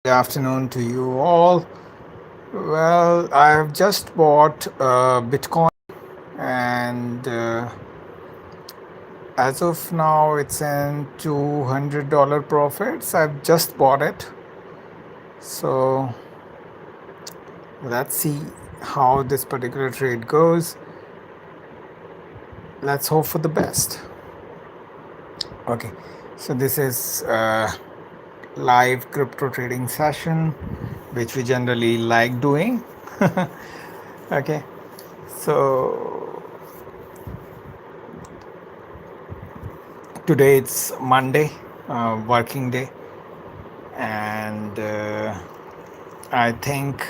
Afternoon to you all. Well, I have just bought Bitcoin, and as of now, it's in $200 profits. I've just bought it, so let's see how this particular trade goes. Let's hope for the best. Okay, so this is live crypto trading session, which we generally like doing. Okay, so today it's Monday, working day, and I think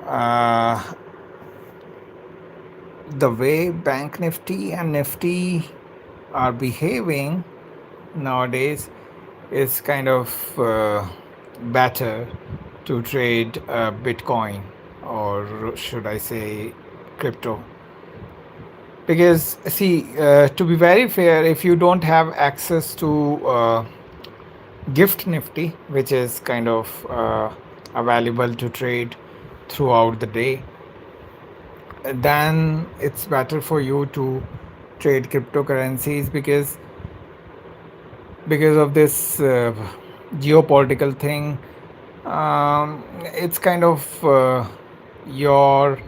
uh, the way Bank Nifty and Nifty are behaving nowadays is kind of better to trade Bitcoin, or should I say crypto. Because, see, to be very fair, if you don't have access to Gift Nifty, which is kind of available to trade throughout the day, then it's better for you to trade cryptocurrencies because of this geopolitical thing. It's kind of your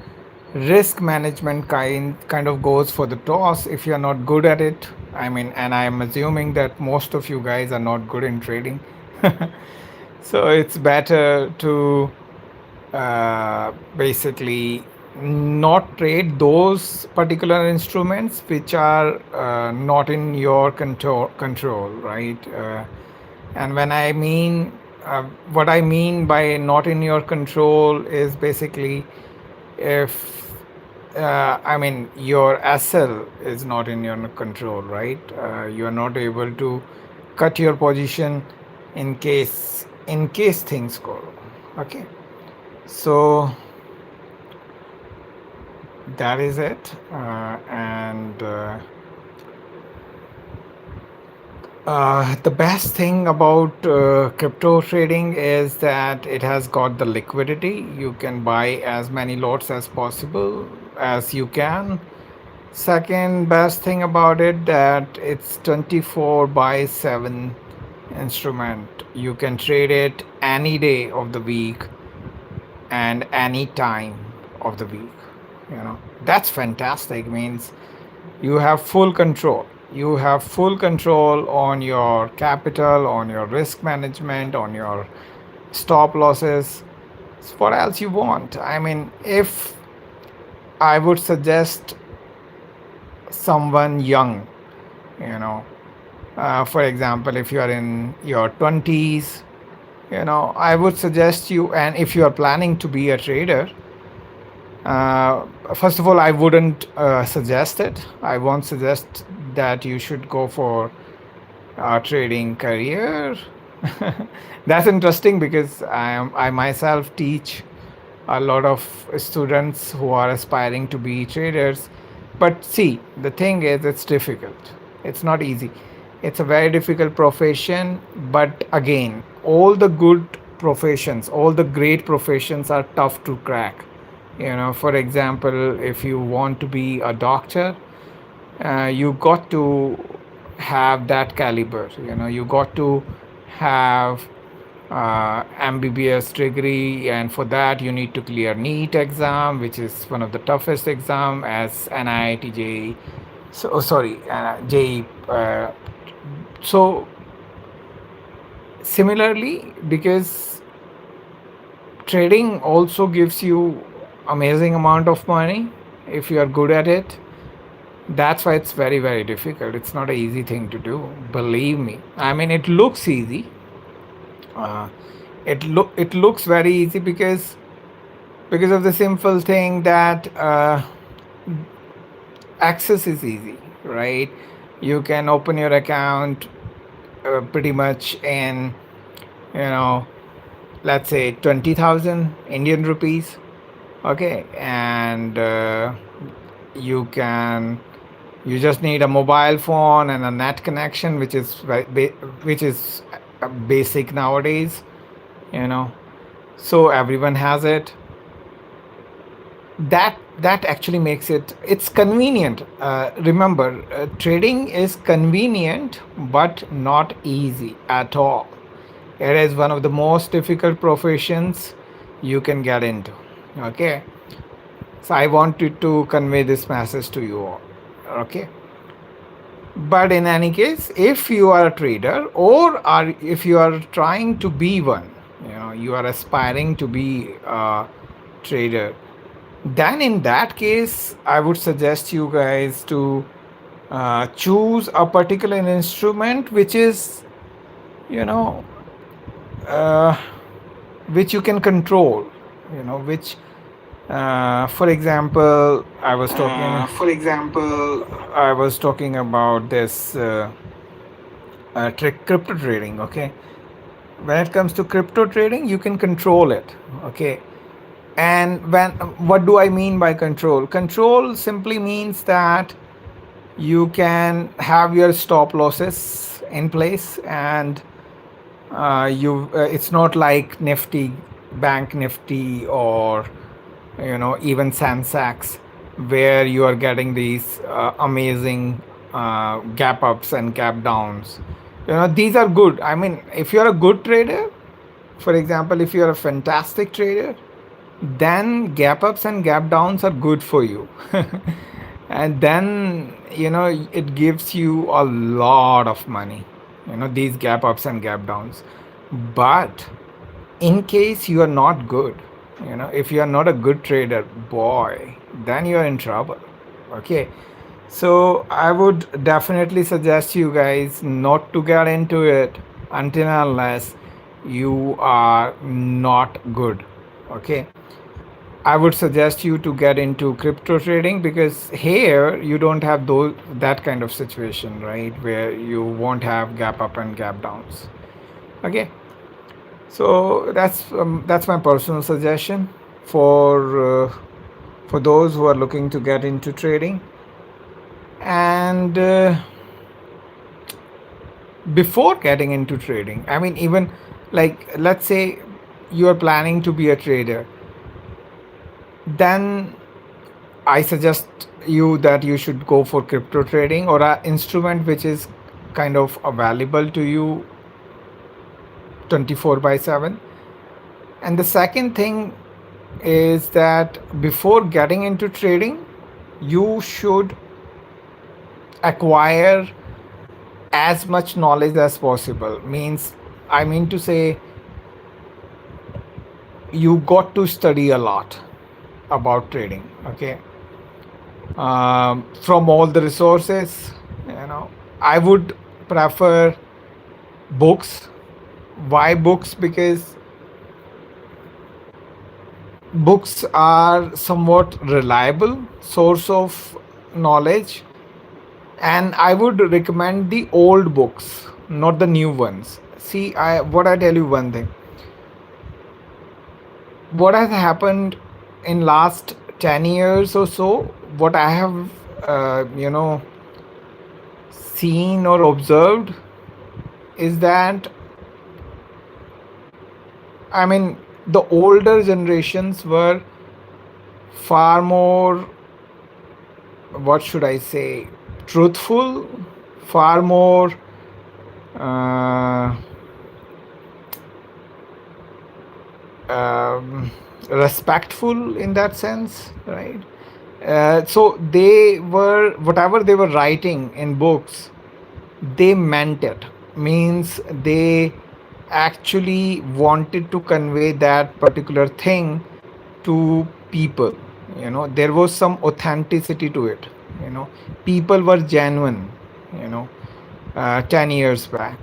risk management kind of goes for the toss if you're not good at it. I mean, and I'm assuming that most of you guys are not good in trading. So it's better to basically not trade those particular instruments which are not in your control, right? And when I mean what I mean by not in your control is basically if I mean your SL is not in your control, right? You are not able to cut your position in case things go wrong. Okay, so that is it, and the best thing about crypto trading is that it has got the liquidity. You can buy as many lots as possible as you can. Second best thing about it that it's 24 by 7 instrument. You can trade it any day of the week and any time of the week. That's fantastic. Means you have full control. You have full control on your capital, on your risk management, on your stop losses. What else you want? I mean, if I would suggest someone young, you know, for example, if you are in your 20s, I would suggest you, and if you are planning to be a trader, first of all, I wouldn't suggest it. I won't suggest that you should go for a trading career. That's interesting because I myself teach a lot of students who are aspiring to be traders. But see, the thing is, it's difficult. It's not easy. It's a very difficult profession. But again, all the good professions, all the great professions are tough to crack. For example, if you want to be a doctor, you got to have that caliber. You got to have MBBS degree, and for that you need to clear NEET exam, which is one of the toughest exam as NIT JEE. So sorry, JEE. So similarly, because trading also gives you amazing amount of money if you are good at it. That's why it's very, very difficult. It's not an easy thing to do, believe me. I mean, it looks easy. uh, it looks very easy because of the simple thing that access is easy, right? You can open your account pretty much in, you know let's say 20,000 Indian rupees. Okay, and you just need a mobile phone and a net connection, which is basic nowadays, you know, so everyone has it. That actually makes it's convenient. Remember, trading is convenient but not easy at all. It is one of the most difficult professions you can get into. Okay, so I wanted to convey this message to you all. Okay, but in any case, if you are a trader, if you are trying to be one, you are aspiring to be a trader, then in that case I would suggest you guys to choose a particular instrument which is, you know uh, which you can control, which, for example, For example, I was talking about this crypto trading. Okay, when it comes to crypto trading, you can control it. Okay, and what do I mean by control? Control simply means that you can have your stop losses in place, and you it's not like Nifty, Bank Nifty, or even Sensex, where you are getting these amazing gap ups and gap downs. These are good. I mean, if you're a good trader, for example, if you're a fantastic trader, then gap ups and gap downs are good for you. And then, it gives you a lot of money, these gap ups and gap downs. But in case you are not good, if you are not a good trader, boy, then you are in trouble. Okay, so I would definitely suggest you guys not to get into it until and unless you are not good. Okay, I would suggest you to get into crypto trading, because here you don't have that kind of situation, right, where you won't have gap up and gap downs. Okay, so that's my personal suggestion for those who are looking to get into trading. And before getting into trading, I mean, even, like, let's say you are planning to be a trader, then I suggest you that you should go for crypto trading, or an instrument which is kind of available to you 24 by 7. And the second thing is that before getting into trading, you should acquire as much knowledge as possible. I mean to say, you got to study a lot about trading. Okay, from all the resources, I would prefer books. Why books? Because books are somewhat reliable source of knowledge, and I would recommend the old books, not the new ones. See, I tell you one thing. What has happened in last 10 years or so, what I have seen or observed, is that, I mean, the older generations were far more, what should I say, truthful, far more uh, respectful in that sense, right? So they were, whatever they were writing in books, they meant it. Means they actually wanted to convey that particular thing to people. There was some authenticity to it. People were genuine, 10 years back.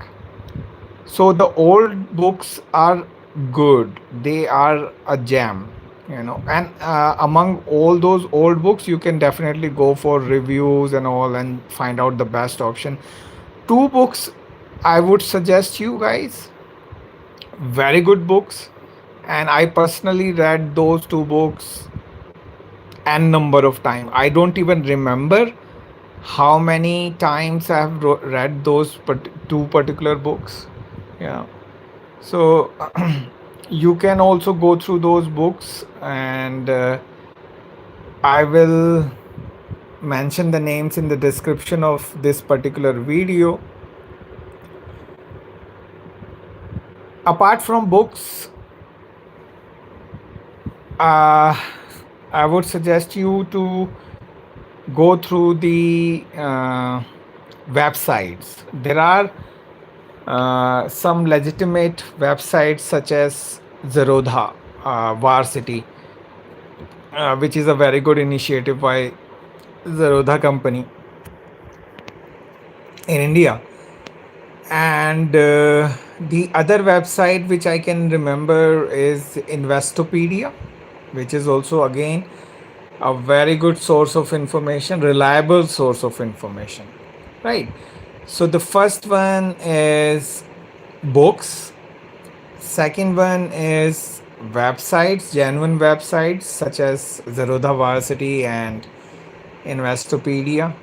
So the old books are good, they are a gem. And among all those old books, you can definitely go for reviews and all and find out the best option. Two books I would suggest you guys, very good books, and I personally read those two books n number of time. I don't even remember how many times I have read those two particular books. Yeah. So you can also go through those books, and I will mention the names in the description of this particular video. Apart from books, uh, I would suggest you to go through the websites. There are some legitimate websites such as Zerodha, Varsity, which is a very good initiative by Zerodha company in India. And the other website which I can remember is Investopedia, which is also again a very good source of information, reliable source of information, right? So the first one is books, second one is websites, genuine websites such as Zerodha Varsity and Investopedia.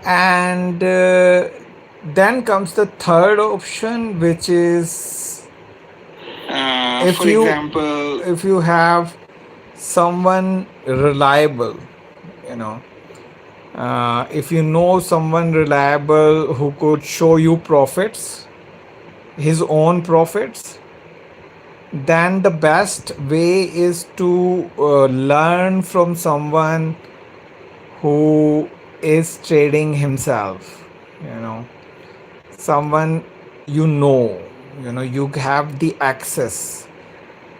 And then comes the third option, which is if For you example, if you have someone reliable, you know, if you know someone reliable who could show you profits, his own profits, then the best way is to learn from someone who is trading himself, you know, someone you have the access.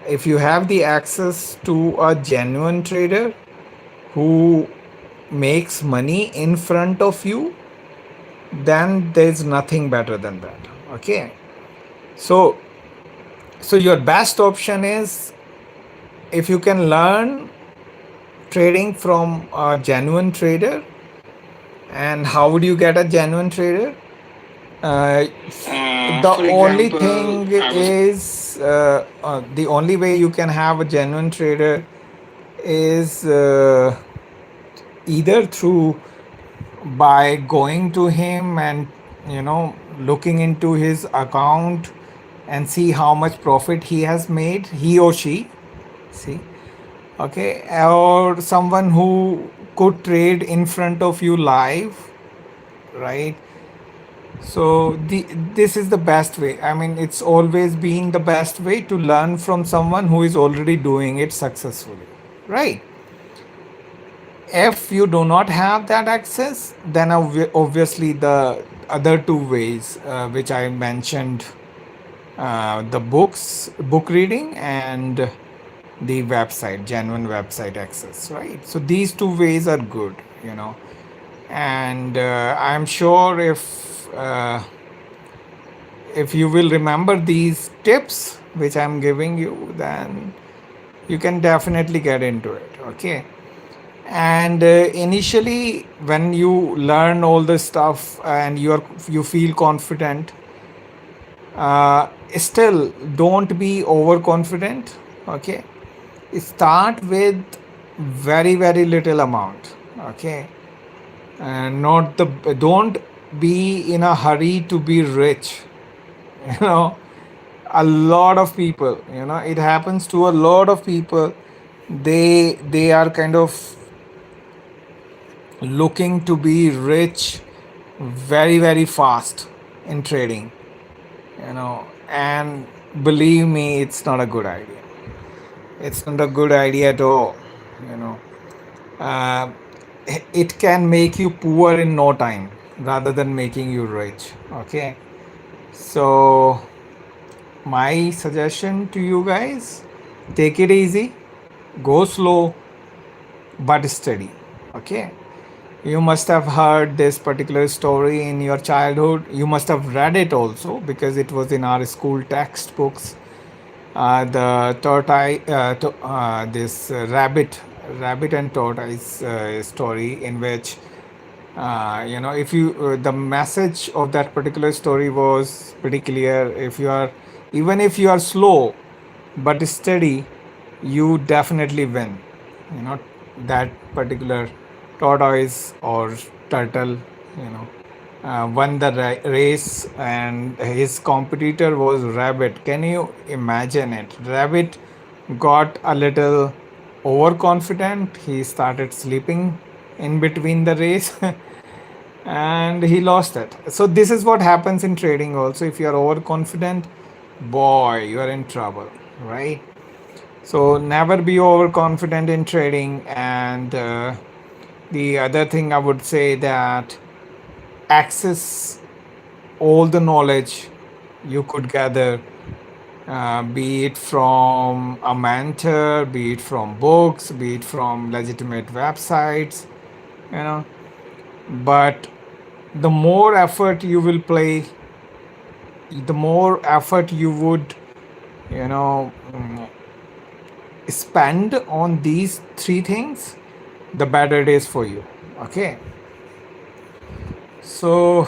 If you have the access to a genuine trader who makes money in front of you, then there's nothing better than that. Okay. So your best option is if you can learn trading from a genuine trader. And how would you get a genuine trader? The For only example, thing I was is the only way you can have a genuine trader is either through by going to him and looking into his account and see how much profit he has made, he or she, see. Okay. Or someone who could trade in front of you live, right? So this is the best way. I mean, it's always been the best way to learn from someone who is already doing it successfully, right? If you do not have that access, then obviously the other two ways which I mentioned, the book reading and the website, genuine website access, right? So these two ways are good, and I'm sure if you will remember these tips which I'm giving you, then you can definitely get into it. Okay. And initially when you learn all this stuff and you feel confident, still don't be overconfident. Okay. Start with very very little amount. Okay. And not the don't be in a hurry to be rich. you know a lot of people, it happens to a lot of people. They are kind of looking to be rich very very fast in trading, and believe me, it's not a good idea. It's not a good idea at all. you know uh, it can make you poor in no time rather than making you rich. Okay. So my suggestion to you guys, take it easy, go slow but steady. Okay. You must have heard this particular story in your childhood. You must have read it also because it was in our school textbooks. The tortoise, this rabbit and tortoise story, in which if you the message of that particular story was pretty clear. If you are Even if you are slow but steady, you definitely win. That particular tortoise or turtle, you know won the race, and his competitor was Rabbit. Can you imagine it? Rabbit got a little overconfident. He started sleeping in between the race and he lost it. So, this is what happens in trading also. If you are overconfident, boy, you are in trouble, right? So, never be overconfident in trading. And the other thing I would say that access all the knowledge you could gather, be it from a mentor, be it from books, be it from legitimate websites, you know. But the more effort you will play, the more effort you would, you know, spend on these three things, the better it is for you. Okay. So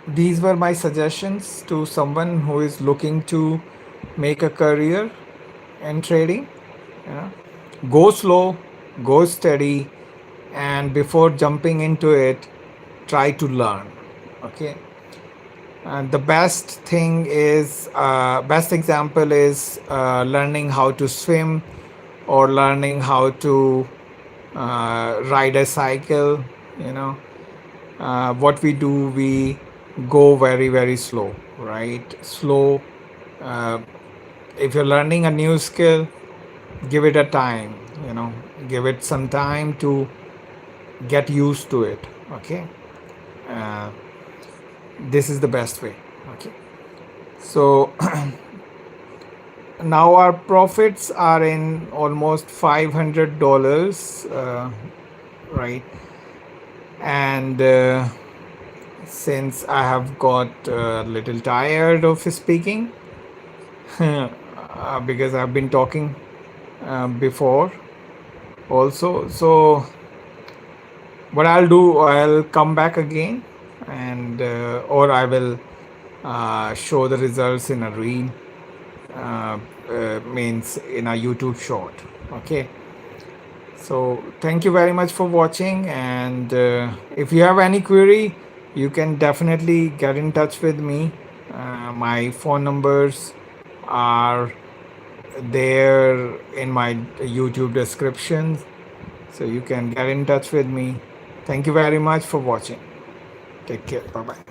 these were my suggestions to someone who is looking to make a career in trading. You know, go slow, go steady, and before jumping into it, try to learn. Okay. And the best example is learning how to swim or learning how to ride a cycle. You know, what we do, we go very, very slow, right? Slow. Uh, if you're learning a new skill, give it a time, you know, give it some time to get used to it. Okay. Uh, this is the best way. Okay. So now our profits are in almost $500, right? And since I have got a little tired of speaking, because I've been talking before also. So what I'll do, I'll come back again, and or I will show the results in a reel, means in a YouTube short. Okay. So thank you very much for watching, and if you have any query, you can definitely get in touch with me. My phone numbers are there in my YouTube description, so you can get in touch with me. Thank you very much for watching. Take care. Bye bye.